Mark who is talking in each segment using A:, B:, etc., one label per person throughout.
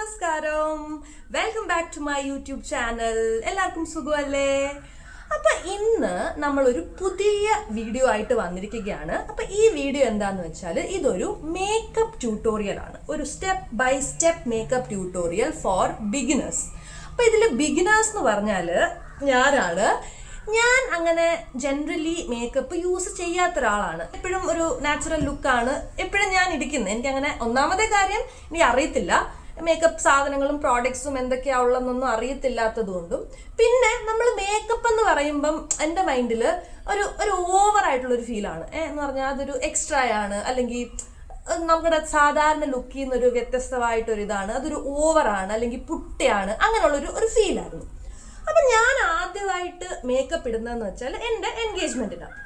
A: നമസ്കാരം, welcome back to my YouTube channel. എല്ലാവർക്കും സുഖമല്ലേ? അപ്പൊ ഇന്ന് നമ്മളൊരു പുതിയ വീഡിയോ ആയിട്ട് വന്നിരിക്കുകയാണ്. അപ്പൊ ഈ വീഡിയോ എന്താന്ന് വെച്ചാൽ ഇതൊരു മേക്കപ്പ് ട്യൂട്ടോറിയൽ ആണ്, ഒരു step by step makeup tutorial for beginners. അപ്പൊ ഇതില് ബിഗിനേഴ്സ് എന്ന് പറഞ്ഞാല് ഞാൻ അങ്ങനെ ജനറലി മേക്കപ്പ് യൂസ് ചെയ്യാത്ത ഒരാളാണ്. എപ്പോഴും ഒരു നാച്ചുറൽ ലുക്കാണ് എപ്പോഴും ഞാൻ ഇരിക്കുന്നത്. എനിക്ക് അങ്ങനെ ഒന്നാമത്തെ കാര്യം എനിക്ക് അറിയത്തില്ല, മേക്കപ്പ് സാധനങ്ങളും പ്രോഡക്ട്സും എന്തൊക്കെയാ ഉള്ളതെന്നൊന്നും അറിയത്തില്ലാത്തത് കൊണ്ടും, പിന്നെ നമ്മൾ മേക്കപ്പ് എന്ന് പറയുമ്പം എൻ്റെ മൈൻഡിൽ ഒരു ഓവർ ആയിട്ടുള്ളൊരു ഫീലാണ്. എന്ന് പറഞ്ഞാൽ അതൊരു എക്സ്ട്രാ ആണ്, അല്ലെങ്കിൽ നമ്മുടെ സാധാരണ ലുക്കിൽ നിന്നൊരു വ്യത്യസ്തമായിട്ടൊരിതാണ്, അതൊരു ഓവറാണ് അല്ലെങ്കിൽ പുട്ടയാണ്, അങ്ങനെയുള്ളൊരു ഫീലായിരുന്നു. അപ്പം ഞാൻ ആദ്യമായിട്ട് മേക്കപ്പ് ഇടുന്നതെന്ന് വെച്ചാൽ എൻ്റെ എൻഗേജ്മെൻറ്റിനാണ്.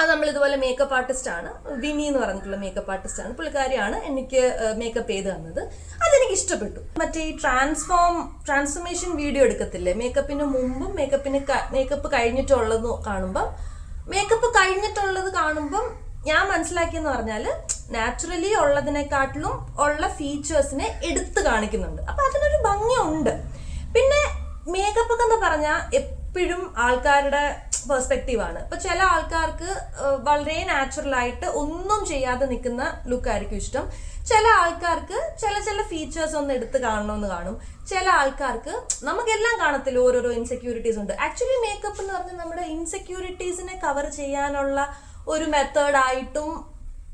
A: അത് നമ്മളിതുപോലെ മേക്കപ്പ് ആർട്ടിസ്റ്റാണ്, വിനി എന്ന് പറഞ്ഞിട്ടുള്ള മേക്കപ്പ് ആർട്ടിസ്റ്റാണ്, പുള്ളിക്കാരിയാണ് എനിക്ക് മേക്കപ്പ് ചെയ്ത് തന്നത്. അതെനിക്ക് ഇഷ്ടപ്പെട്ടു. മറ്റേ ഈ ട്രാൻസ്ഫോർമേഷൻ വീഡിയോ എടുക്കത്തില്ലേ, മേക്കപ്പിന് മുമ്പും മേക്കപ്പ് കഴിഞ്ഞിട്ടുള്ളത് കാണുമ്പം ഞാൻ മനസ്സിലാക്കിയെന്ന് പറഞ്ഞാൽ നാച്ചുറലി ഉള്ളതിനെക്കാട്ടിലും ഉള്ള ഫീച്ചേഴ്സിനെ എടുത്ത് കാണിക്കുന്നുണ്ട്. അപ്പം അതിനൊരു ഭംഗിയുണ്ട്. പിന്നെ മേക്കപ്പ് ഒക്കെ എന്ന് പറഞ്ഞാൽ എപ്പോഴും ആൾക്കാരുടെ പെർസ്പെക്റ്റീവാണ്. ഇപ്പൊ ചില ആൾക്കാർക്ക് വളരെ നാച്ചുറൽ ആയിട്ട് ഒന്നും ചെയ്യാതെ നിൽക്കുന്ന ലുക്കായിരിക്കും ഇഷ്ടം. ചില ആൾക്കാർക്ക് ചില ഫീച്ചേഴ്സ് ഒന്ന് എടുത്ത് കാണണമെന്ന് കാണും. ചില ആൾക്കാർക്ക് നമുക്കെല്ലാം കാണത്തില്ല, ഓരോരോ ഇൻസെക്യൂരിറ്റീസ് ഉണ്ട്. ആക്ച്വലി മേക്കപ്പ് എന്ന് പറഞ്ഞാൽ നമ്മുടെ ഇൻസെക്യൂരിറ്റീസിനെ കവർ ചെയ്യാനുള്ള ഒരു മെത്തേഡായിട്ടും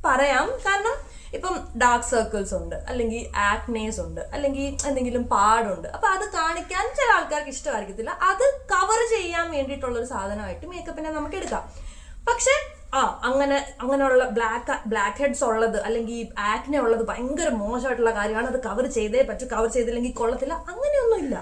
A: പറയാം. കാരണം ഇപ്പം ഡാർക്ക് സർക്കിൾസ് ഉണ്ട്, അല്ലെങ്കിൽ ആക്നേസ് ഉണ്ട്, അല്ലെങ്കിൽ എന്തെങ്കിലും പാടുണ്ട്. അപ്പൊ അത് കാണിക്കാൻ ചില ആൾക്കാർക്ക് ഇഷ്ടമായിരിക്കത്തില്ല. അത് കവർ ചെയ്യാൻ വേണ്ടിയിട്ടുള്ള ഒരു സാധനമായിട്ട് മേക്കപ്പിനെ നമുക്ക് എടുക്കാം. പക്ഷെ അങ്ങനെയുള്ള ബ്ലാക്ക് ഹെഡ്സ് ഉള്ളത് അല്ലെങ്കിൽ ആക്നെ ഉള്ളത് ഭയങ്കര മോശമായിട്ടുള്ള കാര്യമാണ്, അത് കവർ ചെയ്തേ പറ്റൂ, കവർ ചെയ്തില്ലെങ്കിൽ കൊള്ളത്തില്ല, അങ്ങനെയൊന്നുമില്ല.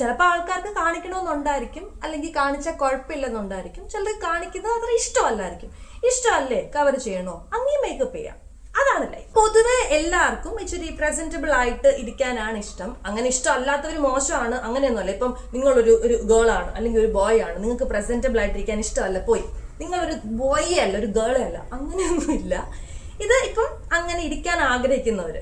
A: ചിലപ്പോൾ ആൾക്കാർക്ക് കാണിക്കണമെന്നുണ്ടായിരിക്കും, അല്ലെങ്കിൽ കാണിച്ചാൽ കുഴപ്പമില്ലെന്നുണ്ടായിരിക്കും. ചിലർ കാണിക്കുന്നത് അത്ര ഇഷ്ടമല്ലായിരിക്കും. ഇഷ്ടമല്ലേ, കവർ ചെയ്യണോ, അങ്ങനെ മേക്കപ്പ് ചെയ്യാം, അതാണല്ലേ. പൊതുവെ എല്ലാവർക്കും ഇച്ചിരി പ്രസന്റബിൾ ആയിട്ട് ഇരിക്കാനാണ് ഇഷ്ടം. അങ്ങനെ ഇഷ്ടമല്ലാത്തവർ മോശമാണ് അങ്ങനെയൊന്നുമല്ല. ഇപ്പം നിങ്ങളൊരു ഗേൾ ആണ് അല്ലെങ്കിൽ ഒരു ബോയ് ആണ്, നിങ്ങൾക്ക് പ്രസന്റബിൾ ആയിട്ടിരിക്കാൻ ഇഷ്ടമല്ല, പോയി നിങ്ങളൊരു ബോയേ അല്ല, ഒരു ഗേളേ അല്ല, അങ്ങനെയൊന്നുമില്ല. ഇത് ഇപ്പം അങ്ങനെ ഇരിക്കാൻ ആഗ്രഹിക്കുന്നവർ,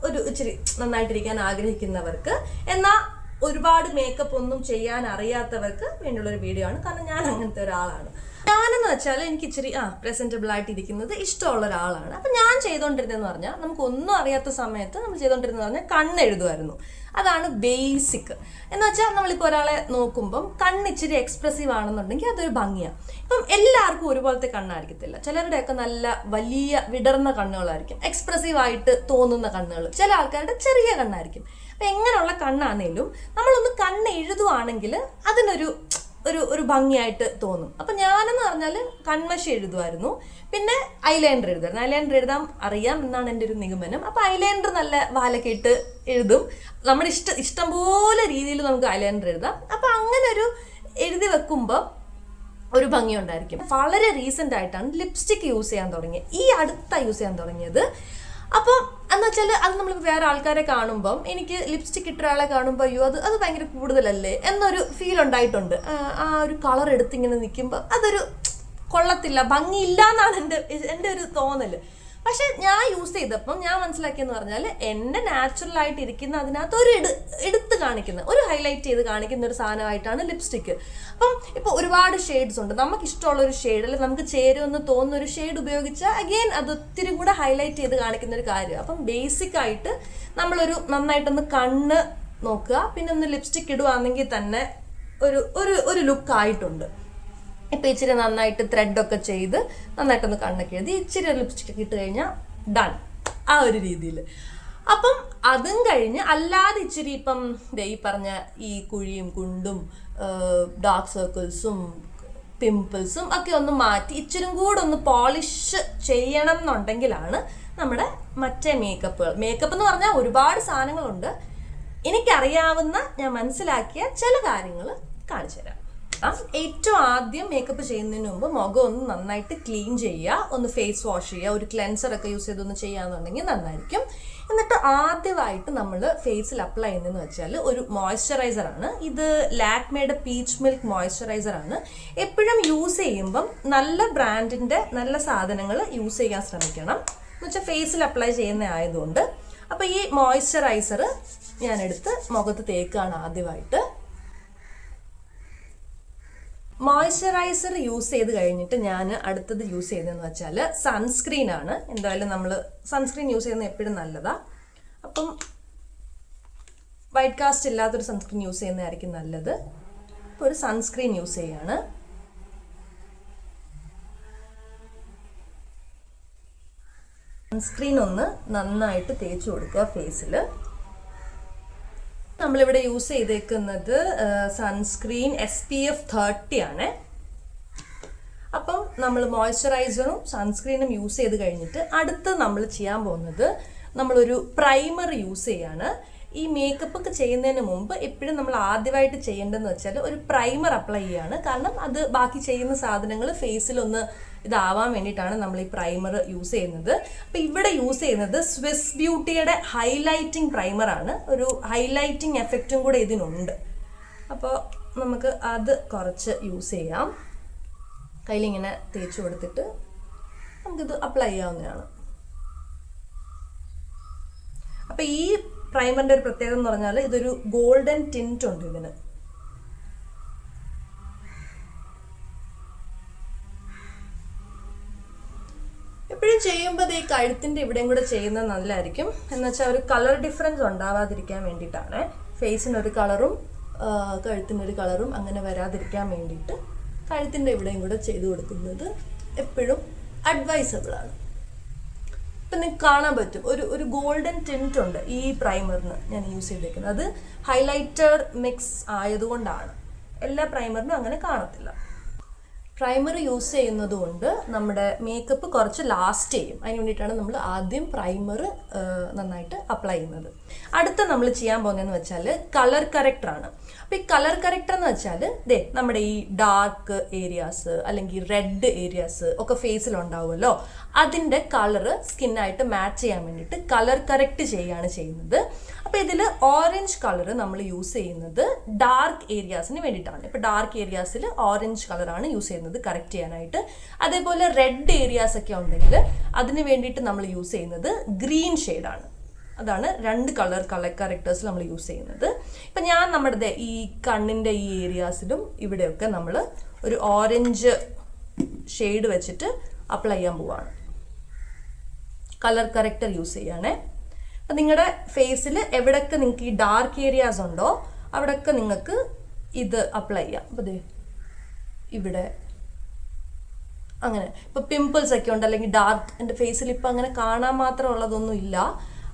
A: ഒരു ഇച്ചിരി നന്നായിട്ടിരിക്കാൻ ആഗ്രഹിക്കുന്നവർക്ക്, എന്നാൽ ഒരുപാട് മേക്കപ്പ് ഒന്നും ചെയ്യാൻ അറിയാത്തവർക്ക് വേണ്ടിയുള്ളൊരു വീഡിയോ ആണ്. കാരണം ഞാൻ അങ്ങനത്തെ ഒരാളാണ്. ഞാനെന്ന് വെച്ചാൽ എനിക്ക് ഇച്ചിരി പ്രസന്റബിൾ ആയിട്ട് ഇരിക്കുന്നത് ഇഷ്ടമുള്ള ഒരാളാണ്. അപ്പം ഞാൻ ചെയ്തുകൊണ്ടിരുന്നതെന്ന് പറഞ്ഞാൽ, നമുക്കൊന്നും അറിയാത്ത സമയത്ത് നമ്മൾ ചെയ്തുകൊണ്ടിരുന്നത് പറഞ്ഞാൽ കണ്ണെഴുതുമായിരുന്നു. അതാണ് ബേസിക്. എന്ന് വെച്ചാൽ നമ്മളിപ്പോൾ ഒരാളെ നോക്കുമ്പം കണ്ണിച്ചിരി എക്സ്പ്രസീവ് ആണെന്നുണ്ടെങ്കിൽ അതൊരു ഭംഗിയാണ്. ഇപ്പം എല്ലാവർക്കും ഒരുപോലത്തെ കണ്ണായിരിക്കത്തില്ല. ചിലരുടെയൊക്കെ നല്ല വലിയ വിടർന്ന കണ്ണുകളായിരിക്കും, എക്സ്പ്രസീവ് ആയിട്ട് തോന്നുന്ന കണ്ണുകൾ. ചില ആൾക്കാരുടെ ചെറിയ കണ്ണായിരിക്കും. അപ്പം എങ്ങനെയുള്ള കണ്ണാണേലും നമ്മളൊന്ന് കണ്ണ് എഴുതുവാണെങ്കിൽ അതിനൊരു ഒരു ഭംഗിയായിട്ട് തോന്നും. അപ്പം ഞാനെന്ന് പറഞ്ഞാൽ കൺമഷി എഴുതുമായിരുന്നു, പിന്നെ ഐലൈനർ എഴുതുമായിരുന്നു. ഐലൈനർ എഴുതാൻ അറിയാം എന്നാണ് എൻ്റെ ഒരു നിഗമനം. അപ്പം ഐലൈനർ നല്ല വാലൊക്കെ ഇട്ട് എഴുതും. നമ്മുടെ ഇഷ്ടംപോലെ രീതിയിൽ നമുക്ക് ഐലൈനർ എഴുതാം. അപ്പം അങ്ങനെ ഒരു എഴുതി വെക്കുമ്പോൾ ഒരു ഭംഗി ഉണ്ടായിരിക്കും. വളരെ റീസെൻ്റ് ആയിട്ടാണ് ലിപ്സ്റ്റിക് യൂസ് ചെയ്യാൻ തുടങ്ങിയത്, ഈ അടുത്ത യൂസ് ചെയ്യാൻ തുടങ്ങിയത്. അപ്പം എന്ന് വെച്ചാൽ അത് നമ്മളിപ്പോൾ വേറെ ആൾക്കാരെ കാണുമ്പം, എനിക്ക് ലിപ്സ്റ്റിക് ഇട്ട ഒരാളെ കാണുമ്പോൾ അയ്യോ അത് ഭയങ്കര കൂടുതലല്ലേ എന്നൊരു ഫീൽ ഉണ്ടായിട്ടുണ്ട്. ആ ഒരു കളർ എടുത്തിങ്ങനെ നിൽക്കുമ്പോൾ അതൊരു കൊള്ളത്തില്ല, ഭംഗിയില്ല എന്നാണ് എൻ്റെ ഒരു തോന്നൽ. പക്ഷെ ഞാൻ യൂസ് ചെയ്തപ്പം ഞാൻ മനസ്സിലാക്കിയെന്ന് പറഞ്ഞാൽ, എൻ്റെ നാച്ചുറൽ ആയിട്ട് ഇരിക്കുന്ന അതിനകത്ത് എടുത്ത് കാണിക്കുന്ന, ഒരു ഹൈലൈറ്റ് ചെയ്ത് കാണിക്കുന്ന ഒരു സാധനമായിട്ടാണ് ലിപ്സ്റ്റിക്ക്. അപ്പം ഇപ്പോൾ ഒരുപാട് ഷെയ്ഡ്സ് ഉണ്ട്. നമുക്ക് ഇഷ്ടമുള്ള ഒരു ഷെയ്ഡ്, അല്ലെങ്കിൽ നമുക്ക് ചേരുമെന്ന് തോന്നുന്ന ഒരു ഷെയ്ഡ് ഉപയോഗിച്ചാൽ അഗെയിൻ അത് ഒത്തിരി കൂടെ ഹൈലൈറ്റ് ചെയ്ത് കാണിക്കുന്ന ഒരു കാര്യം. അപ്പം ബേസിക് ആയിട്ട് നമ്മളൊരു നന്നായിട്ടൊന്ന് കണ്ണ് നോക്കുക, പിന്നെ ഒന്ന് ലിപ്സ്റ്റിക് ഇടുവാണെങ്കിൽ തന്നെ ഒരു ലുക്കായിട്ടുണ്ട്. ഇപ്പം ഇച്ചിരി നന്നായിട്ട് ത്രെഡൊക്കെ ചെയ്ത് നന്നായിട്ടൊന്ന് കണ്ണൊക്കെ എഴുതി ഇച്ചിരി ലിപ്സ്റ്റിക് ഒക്കെ ഇട്ട് കഴിഞ്ഞാൽ ഡൺ, ആ ഒരു രീതിയിൽ. അപ്പം അതും കഴിഞ്ഞ് അല്ലാതെ ഇച്ചിരി ഇപ്പം ഈ പറഞ്ഞ ഈ കുഴിയും കുണ്ടും ഡാർക്ക് സർക്കിൾസും പിമ്പിൾസും ഒക്കെ ഒന്ന് മാറ്റി ഇച്ചിരി കൂടെ ഒന്ന് പോളിഷ് ചെയ്യണം എന്നുണ്ടെങ്കിലാണ് നമ്മുടെ മറ്റേ മേക്കപ്പ് എന്ന് പറഞ്ഞാൽ ഒരുപാട് സാധനങ്ങളുണ്ട്. എനിക്കറിയാവുന്ന, ഞാൻ മനസ്സിലാക്കിയ ചില കാര്യങ്ങൾ കാണിച്ചു തരാം. ഏറ്റവും ആദ്യം മേക്കപ്പ് ചെയ്യുന്നതിന് മുമ്പ് മുഖം ഒന്ന് നന്നായിട്ട് ക്ലീൻ ചെയ്യുക, ഒന്ന് ഫേസ് വാഷ് ചെയ്യുക, ഒരു ക്ലെൻസറൊക്കെ യൂസ് ചെയ്തൊന്ന് ചെയ്യാന്നുണ്ടെങ്കിൽ നന്നായിരിക്കും. എന്നിട്ട് ആദ്യമായിട്ട് നമ്മൾ ഫേസിൽ അപ്ലൈ ചെയ്യുന്നതെന്ന് വെച്ചാൽ ഒരു മോയ്സ്ചറൈസറാണ്. ഇത് ലാക്മേയുടെ പീച്ച് മിൽക്ക് മോയ്സ്ചറൈസറാണ്. എപ്പോഴും യൂസ് ചെയ്യുമ്പം നല്ല ബ്രാൻഡിൻ്റെ നല്ല സാധനങ്ങൾ യൂസ് ചെയ്യാൻ ശ്രമിക്കണം. എന്ന് വെച്ചാൽ ഫേസിൽ അപ്ലൈ ചെയ്യുന്ന ആയതുകൊണ്ട്. അപ്പോൾ ഈ മോയ്സ്ചറൈസർ ഞാനെടുത്ത് മുഖത്ത് തേക്കാണ് ആദ്യമായിട്ട്. മോയ്സ്ചറൈസർ യൂസ് ചെയ്ത് കഴിഞ്ഞിട്ട് ഞാൻ അടുത്തത് യൂസ് ചെയ്തതെന്ന് വെച്ചാൽ സൺസ്ക്രീൻ ആണ്. എന്തായാലും നമ്മൾ സൺസ്ക്രീൻ യൂസ് ചെയ്യുന്നത് എപ്പോഴും നല്ലതാണ്. അപ്പം വൈറ്റ് കാസ്റ്റ് ഇല്ലാത്തൊരു സൺസ്ക്രീൻ യൂസ് ചെയ്യുന്നതായിരിക്കും നല്ലത്. അപ്പോൾ ഒരു സൺസ്ക്രീൻ യൂസ് ചെയ്യാണ്. സൺസ്ക്രീൻ ഒന്ന് നന്നായിട്ട് തേച്ച് കൊടുക്കുക ഫേസിൽ. നമ്മളിവിടെ യൂസ് ചെയ്തേക്കുന്നത് സൺസ്ക്രീൻ SPF 30 ആണ്. അപ്പം നമ്മൾ മോയ്സ്ചറൈസറും സൺസ്ക്രീനും യൂസ് ചെയ്ത് കഴിഞ്ഞിട്ട് അടുത്ത് നമ്മൾ ചെയ്യാൻ പോകുന്നത് നമ്മളൊരു പ്രൈമർ യൂസ് ചെയ്യാണ്. ഈ മേക്കപ്പ് ഒക്കെ ചെയ്യുന്നതിന് മുമ്പ് എപ്പോഴും നമ്മൾ ആദ്യമായിട്ട് ചെയ്യേണ്ടതെന്ന് വെച്ചാൽ ഒരു പ്രൈമർ അപ്ലൈ ചെയ്യാണ്. കാരണം അത് ബാക്കി ചെയ്യുന്ന സാധനങ്ങൾ ഫേസിലൊന്ന് ഇതാവാൻ വേണ്ടിയിട്ടാണ് നമ്മൾ ഈ പ്രൈമർ യൂസ് ചെയ്യുന്നത്. അപ്പോൾ ഇവിടെ യൂസ് ചെയ്യുന്നത് സ്വിസ് ബ്യൂട്ടിയുടെ ഹൈലൈറ്റിംഗ് പ്രൈമറാണ്. ഒരു ഹൈലൈറ്റിംഗ് എഫക്റ്റും കൂടെ ഇതിനുണ്ട്. അപ്പോൾ നമുക്ക് അത് കുറച്ച് യൂസ് ചെയ്യാം. കയ്യിലിങ്ങനെ തേച്ച് കൊടുത്തിട്ട് നമുക്കിത് അപ്ലൈ ചെയ്യാവുന്നതാണ്. അപ്പോൾ ഈ പ്രൈമറിൻ്റെ ഒരു പ്രത്യേകത എന്ന് പറഞ്ഞാൽ ഇതൊരു ഗോൾഡൻ ടിൻറ്റ് ഉണ്ട് ഇതിന്. എപ്പോഴും ചെയ്യുമ്പോൾ ഈ കഴുത്തിൻ്റെ ഇവിടെയും കൂടെ ചെയ്യുന്നത് നല്ലതായിരിക്കും. എന്നുവെച്ചാൽ ഒരു കളർ ഡിഫറൻസ് ഉണ്ടാവാതിരിക്കാൻ വേണ്ടിയിട്ടാണ്. ഫേസിനൊരു കളറും കഴുത്തിനൊരു കളറും അങ്ങനെ വരാതിരിക്കാൻ വേണ്ടിയിട്ട് കഴുത്തിൻ്റെ ഇവിടെയും കൂടെ ചെയ്ത് കൊടുക്കുന്നത് എപ്പോഴും അഡ്വൈസബിളാണ്. ഇപ്പം നിങ്ങൾക്ക് കാണാൻ പറ്റും ഒരു ഗോൾഡൻ ടിൻറ്റ് ഉണ്ട് ഈ പ്രൈമറിന് ഞാൻ യൂസ് ചെയ്തേക്കുന്നത്. അത് ഹൈലൈറ്റർ മിക്സ് ആയതുകൊണ്ടാണ്. എല്ലാ പ്രൈമറിനും അങ്ങനെ കാണത്തില്ല. പ്രൈമർ യൂസ് ചെയ്യുന്നത് കൊണ്ട് നമ്മുടെ മേക്കപ്പ് കുറച്ച് ലാസ്റ്റ് ചെയ്യും. അതിന് വേണ്ടിയിട്ടാണ് നമ്മൾ ആദ്യം പ്രൈമർ നന്നായിട്ട് അപ്ലൈ ചെയ്യുന്നത്. അടുത്ത നമ്മൾ ചെയ്യാൻ പോകുന്നതെന്ന് വെച്ചാൽ കളർ കറക്റ്ററാണ്. അപ്പോൾ ഈ കളർ കറക്റ്റർ എന്ന് വെച്ചാൽ നമ്മുടെ ഈ ഡാർക്ക് ഏരിയാസ് അല്ലെങ്കിൽ റെഡ് ഏരിയാസ് ഒക്കെ ഫേസിലുണ്ടാവുമല്ലോ, അതിൻ്റെ കളറ് സ്കിന്നായിട്ട് മാച്ച് ചെയ്യാൻ വേണ്ടിയിട്ട് കളർ കറക്റ്റ് ചെയ്യുകയാണ് ചെയ്യുന്നത്. അപ്പോൾ ഇതിൽ ഓറഞ്ച് കളർ നമ്മൾ യൂസ് ചെയ്യുന്നത് ഡാർക്ക് ഏരിയാസിന് വേണ്ടിയിട്ടാണ്. ഇപ്പോൾ ഡാർക്ക് ഏരിയാസിൽ ഓറഞ്ച് കളറാണ് യൂസ് ചെയ്യുന്നത് കറക്റ്റ് ചെയ്യാനായിട്ട്. അതേപോലെ റെഡ് ഏരിയാസ് ഒക്കെ ഉണ്ടെങ്കിൽ അതിന് വേണ്ടിയിട്ട് നമ്മൾ യൂസ് ചെയ്യുന്നത് ഗ്രീൻ ഷെയ്ഡാണ്. അതാണ് രണ്ട് കളർ കറക്റ്റേഴ്സ് നമ്മൾ യൂസ് ചെയ്യുന്നത്. ഇപ്പം ഞാൻ നമ്മുടെ ഈ കണ്ണിൻ്റെ ഈ ഏരിയാസിലും ഇവിടെയൊക്കെ നമ്മൾ ഒരു ഓറഞ്ച് ഷെയ്ഡ് വെച്ചിട്ട് അപ്ലൈ ചെയ്യാൻ പോവാണ്. കളർ കറക്റ്റർ യൂസ് ചെയ്യണേ. അപ്പം നിങ്ങളുടെ ഫേസിൽ എവിടെയൊക്കെ നിങ്ങൾക്ക് ഈ ഡാർക്ക് ഏരിയാസ് ഉണ്ടോ അവിടെയൊക്കെ നിങ്ങൾക്ക് ഇത് അപ്ലൈ ചെയ്യാം. അപ്പോൾ ഇവിടെ അങ്ങനെ ഇപ്പോൾ പിമ്പിൾസ് ഒക്കെ ഉണ്ട്, അല്ലെങ്കിൽ ഡാർക്ക് എൻ്റെ ഫേസിൽ ഇപ്പം അങ്ങനെ കാണാൻ മാത്രമുള്ളതൊന്നും ഇല്ല.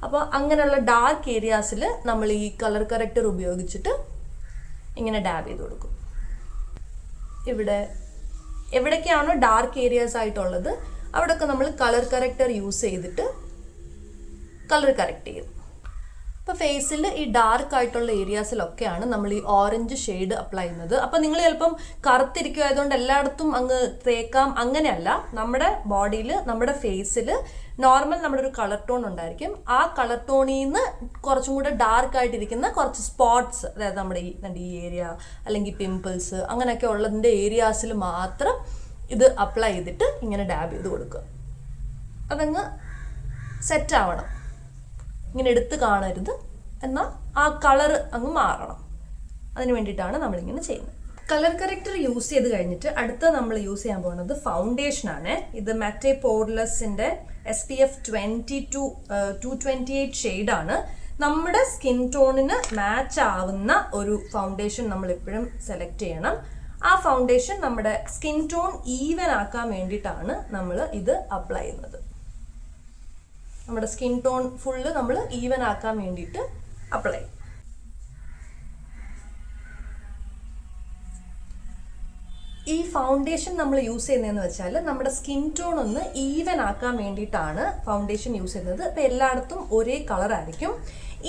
A: അപ്പോൾ അങ്ങനെയുള്ള ഡാർക്ക് ഏരിയാസിൽ നമ്മൾ ഈ കളർ കറക്റ്റർ ഉപയോഗിച്ചിട്ട് ഇങ്ങനെ ഡാബ് ചെയ്ത് കൊടുക്കും. ഇവിടെ എവിടേക്കാണോ ഡാർക്ക് ഏരിയാസ് ആയിട്ടുള്ളത് അവിടെയൊക്കെ നമ്മൾ കളർ കറക്റ്റർ യൂസ് ചെയ്തിട്ട് കളർ കറക്റ്റ് ചെയ്യും. അപ്പോൾ ഫേസിൽ ഈ ഡാർക്ക് ആയിട്ടുള്ള ഏരിയാസിലൊക്കെയാണ് നമ്മൾ ഈ ഓറഞ്ച് ഷെയ്ഡ് അപ്ലൈ ചെയ്യുന്നത്. അപ്പോൾ നിങ്ങൾ ചിലപ്പം കറുത്തിരിക്കുമായതുകൊണ്ട് എല്ലായിടത്തും അങ്ങ് തേക്കാം, അങ്ങനെയല്ല. നമ്മുടെ ബോഡിയിൽ നമ്മുടെ ഫേസിൽ നോർമൽ നമ്മുടെ ഒരു കളർ ടോൺ ഉണ്ടായിരിക്കും. ആ കളർ ടോണിൽ നിന്ന് കുറച്ചും കൂടെ ഡാർക്ക് ആയിട്ടിരിക്കുന്ന കുറച്ച് സ്പോട്ട്സ്, അതായത് നമ്മുടെ ഈ ഏരിയ അല്ലെങ്കിൽ പിമ്പിൾസ് അങ്ങനെയൊക്കെ ഉള്ളതിൻ്റെ ഏരിയാസിൽ മാത്രം ഇത് അപ്ലൈ ചെയ്തിട്ട് ഇങ്ങനെ ഡാബ് ചെയ്ത് കൊടുക്കുക. അതങ്ങ് സെറ്റ് ആവണം, ഇങ്ങനെ എടുത്ത് കാണരുത്, എന്നാൽ ആ കളർ അങ്ങ് മാറണം. അതിന് വേണ്ടിയിട്ടാണ് നമ്മളിങ്ങനെ ചെയ്യുന്നത്. കളർ കറക്റ്റർ യൂസ് ചെയ്ത് കഴിഞ്ഞിട്ട് അടുത്ത നമ്മൾ യൂസ് ചെയ്യാൻ പോകുന്നത് ഫൗണ്ടേഷനാണ്. ഇത് മാറ്റെ പോർലെസിൻ്റെ SPF 228 ഷെയ്ഡാണ്. നമ്മുടെ സ്കിൻ ടോണിന് മാച്ച് ആവുന്ന ഒരു ഫൗണ്ടേഷൻ നമ്മൾ എപ്പോഴും സെലക്ട് ചെയ്യണം. ആ ഫൗണ്ടേഷൻ നമ്മുടെ സ്കിൻ ടോൺ ഈവൻ ആക്കാൻ വേണ്ടിയിട്ടാണ് നമ്മൾ ഇത് അപ്ലൈ ചെയ്യുന്നത്. നമ്മുടെ സ്കിൻ ടോൺ ഫുള്ള് നമ്മൾ ഈവൻ ആക്കാൻ വേണ്ടിയിട്ട് അപ്ലൈ. ഈ ഫൗണ്ടേഷൻ നമ്മൾ യൂസ് ചെയ്യുന്നതെന്ന് വെച്ചാൽ നമ്മുടെ സ്കിൻ ടോൺ ഒന്ന് ഈവൻ ആക്കാൻ വേണ്ടിയിട്ടാണ് ഫൗണ്ടേഷൻ യൂസ് ചെയ്യുന്നത്. അപ്പോൾ എല്ലായിടത്തും ഒരേ കളറായിരിക്കും.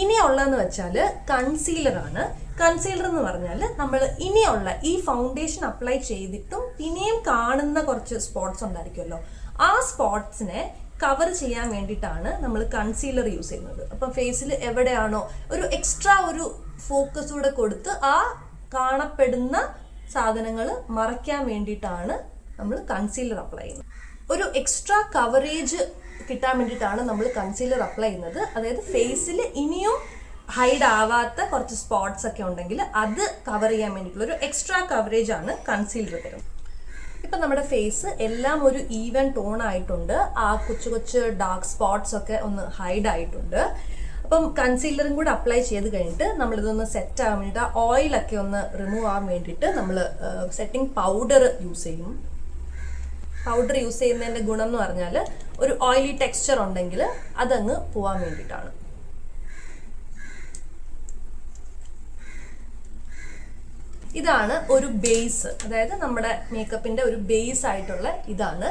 A: ഇനിയുള്ളതെന്ന് വെച്ചാൽ കൺസീലറാണ്. കൺസീലർ എന്ന് പറഞ്ഞാൽ നമ്മൾ ഇനിയുള്ള ഈ ഫൗണ്ടേഷൻ അപ്ലൈ ചെയ്തിട്ടും പിന്നെയും കാണുന്ന കുറച്ച് സ്പോട്ട്സ് ഉണ്ടായിരിക്കുമല്ലോ, ആ സ്പോട്ട്സിനെ കവർ ചെയ്യാൻ വേണ്ടിയിട്ടാണ് നമ്മൾ കൺസീലർ യൂസ് ചെയ്യുന്നത്. അപ്പം ഫേസിൽ എവിടെയാണോ ഒരു എക്സ്ട്രാ ഒരു ഫോക്കസ് കൂടെ കൊടുത്ത് ആ കാണപ്പെടുന്ന സാധനങ്ങൾ മറയ്ക്കാൻ വേണ്ടിയിട്ടാണ് നമ്മൾ കൺസീലർ അപ്ലൈ ചെയ്യുന്നത്. ഒരു എക്സ്ട്രാ കവറേജ് കിട്ടാൻ വേണ്ടിയിട്ടാണ് നമ്മൾ കൺസീലർ അപ്ലൈ ചെയ്യുന്നത്. അതായത് ഫേസിൽ ഇനിയും ഹൈഡ് ആവാത്ത കുറച്ച് സ്പോട്ട്സ് ഒക്കെ ഉണ്ടെങ്കിൽ അത് കവർ ചെയ്യാൻ വേണ്ടിയിട്ടുള്ള ഒരു എക്സ്ട്രാ കവറേജ് ആണ് കൺസീലർ തരുന്നത്. ഇപ്പം നമ്മുടെ ഫേസ് എല്ലാം ഒരു ഈവൻ ടോൺ ആയിട്ടുണ്ട്. ആ കൊച്ചു കൊച്ചു ഡാർക്ക് സ്പോട്ട്സ് ഒക്കെ ഒന്ന് ഹൈഡ് ആയിട്ടുണ്ട്. അപ്പം കൺസീലറും കൂടെ അപ്ലൈ ചെയ്ത് കഴിഞ്ഞിട്ട് നമ്മളിതൊന്ന് സെറ്റ് ആകാൻ വേണ്ടിയിട്ട് ആ ഓയിലൊക്കെ ഒന്ന് റിമൂവ് ആകാൻ വേണ്ടിയിട്ട് നമ്മൾ സെറ്റിംഗ് പൗഡർ യൂസ് ചെയ്യും. പൗഡർ യൂസ് ചെയ്യുന്നതിൻ്റെ ഗുണം എന്ന് പറഞ്ഞാൽ ഒരു ഓയിലി ടെക്സ്ചർ ഉണ്ടെങ്കിൽ അതങ്ങ് പോകാൻ വേണ്ടിയിട്ടാണ്. ഇതാണ് ഒരു ബേസ്, അതായത് നമ്മുടെ മേക്കപ്പിൻ്റെ ഒരു ബേസ് ആയിട്ടുള്ള ഇതാണ്.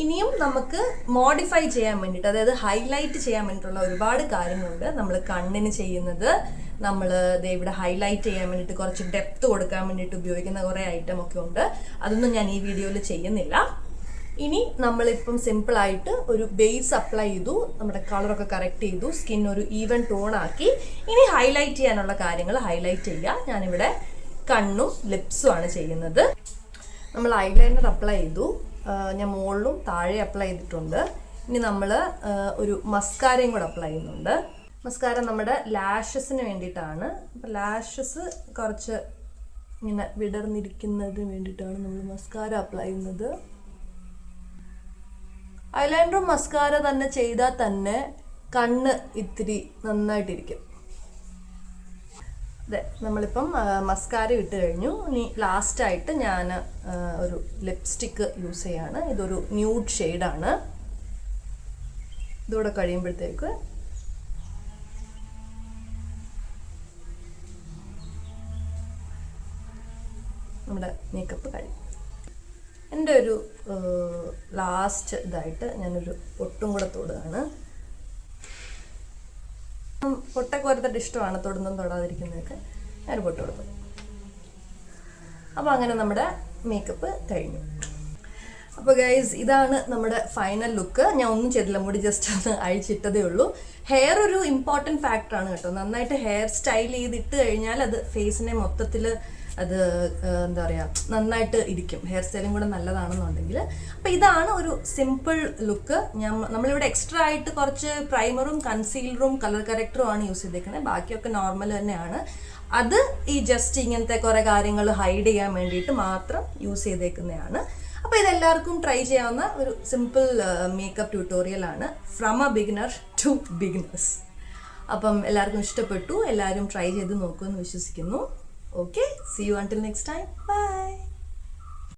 A: ഇനിയും നമുക്ക് മോഡിഫൈ ചെയ്യാൻ വേണ്ടിയിട്ട്, അതായത് ഹൈലൈറ്റ് ചെയ്യാൻ വേണ്ടിയിട്ടുള്ള ഒരുപാട് കാര്യങ്ങളുണ്ട്. നമ്മൾ കണ്ണിന് ചെയ്യുന്നത്, നമ്മൾ ഇവിടെ ഹൈലൈറ്റ് ചെയ്യാൻ വേണ്ടിയിട്ട് കുറച്ച് ഡെപ്ത് കൊടുക്കാൻ വേണ്ടിയിട്ട് ഉപയോഗിക്കുന്ന കുറേ ഐറ്റം ഒക്കെ ഉണ്ട്. അതൊന്നും ഞാൻ ഈ വീഡിയോയിൽ ചെയ്യുന്നില്ല. ഇനി നമ്മളിപ്പം സിമ്പിളായിട്ട് ഒരു ബേസ് അപ്ലൈ ചെയ്തു, നമ്മുടെ കളറൊക്കെ കറക്റ്റ് ചെയ്തു, സ്കിൻ ഒരു ഈവൻ ടോൺ ആക്കി. ഇനി ഹൈലൈറ്റ് ചെയ്യാനുള്ള കാര്യങ്ങൾ ഹൈലൈറ്റ് ചെയ്യുക. ഞാനിവിടെ കണ്ണും ലിപ്സും ആണ് ചെയ്യുന്നത്. നമ്മൾ ഐലൈനർ അപ്ലൈ ചെയ്തു, ഞാൻ മുകളിലും താഴെ അപ്ലൈ ചെയ്തിട്ടുണ്ട്. ഇനി നമ്മൾ ഒരു മസ്കാരയും കൂടെ അപ്ലൈ ചെയ്യുന്നുണ്ട്. മസ്കാര നമ്മുടെ ലാഷസിന് വേണ്ടിയിട്ടാണ്. അപ്പം ലാഷസ് കുറച്ച് ഇങ്ങനെ വിടർന്നിരിക്കുന്നതിന് വേണ്ടിയിട്ടാണ് നമ്മൾ മസ്കാര അപ്ലൈ ചെയ്യുന്നത്. ഐലൈനറും മസ്കാര തന്നെ ചെയ്താൽ തന്നെ കണ്ണ് ഇത്തിരി നന്നായിട്ടിരിക്കും. അതെ, നമ്മളിപ്പം മസ്കാര ഇട്ട് കഴിഞ്ഞു. ഇനി ലാസ്റ്റായിട്ട് ഞാൻ ഒരു ലിപ്സ്റ്റിക്ക് യൂസ് ചെയ്യാണ്. ഇതൊരു ന്യൂഡ് ഷെയ്ഡാണ്. ഇതൂടെ കഴിയുമ്പോഴത്തേക്ക് നമ്മുടെ മേക്കപ്പ് കഴിയും. എൻ്റെ ഒരു ലാസ്റ്റ് ഇതായിട്ട് ഞാനൊരു പൊട്ടും കൂടെ തൊടുകയാണ്. പൊട്ടൊക്കെ വരുത്തിട്ട് ഇഷ്ടമാണ് തൊടുന്നതും തൊടാതിരിക്കുന്നതൊക്കെ. ഞാൻ പൊട്ട് കൊടുത്തു. അപ്പോൾ അങ്ങനെ നമ്മുടെ മേക്കപ്പ് കഴിഞ്ഞു. അപ്പോൾ ഗൈസ്, ഇതാണ് നമ്മുടെ ഫൈനൽ ലുക്ക്. ഞാൻ ഒന്നും ചെയ്തില്ല, മുടി ജസ്റ്റ് ഒന്ന് അഴിച്ചിട്ടതേ ഉള്ളൂ. ഹെയർ ഒരു ഇമ്പോർട്ടൻറ്റ് ഫാക്ടറാണ് കേട്ടോ. നന്നായിട്ട് ഹെയർ സ്റ്റൈൽ ചെയ്തിട്ട് കഴിഞ്ഞാൽ അത് ഫേസിനെ മൊത്തത്തിൽ അത് എന്താ പറയുക, നന്നായിട്ട് ഇരിക്കും. ഹെയർ സ്റ്റൈലും കൂടെ നല്ലതാണെന്നുണ്ടെങ്കിൽ. അപ്പോൾ ഇതാണ് ഒരു സിമ്പിൾ ലുക്ക്. നമ്മളിവിടെ എക്സ്ട്രാ ആയിട്ട് കുറച്ച് പ്രൈമറും കൺസീലറും കളർ കറക്റ്ററും ആണ് യൂസ് ചെയ്തേക്കുന്നത്. ബാക്കിയൊക്കെ നോർമൽ തന്നെയാണ്. അത് ഈ ജസ്റ്റ് ഇങ്ങനത്തെ കുറേ കാര്യങ്ങൾ ഹൈഡ് ചെയ്യാൻ വേണ്ടിയിട്ട് മാത്രം യൂസ് ചെയ്തേക്കുന്നതാണ്. അപ്പോൾ ഇതെല്ലാവർക്കും ട്രൈ ചെയ്യാവുന്ന ഒരു സിമ്പിൾ മേക്കപ്പ് ട്യൂട്ടോറിയലാണ്, from a beginner to beginners. അപ്പം എല്ലാവർക്കും ഇഷ്ടപ്പെട്ടു. എല്ലാവരും ട്രൈ ചെയ്ത് നോക്കുമെന്ന് വിശ്വസിക്കുന്നു. Okay, see you until next time. Bye.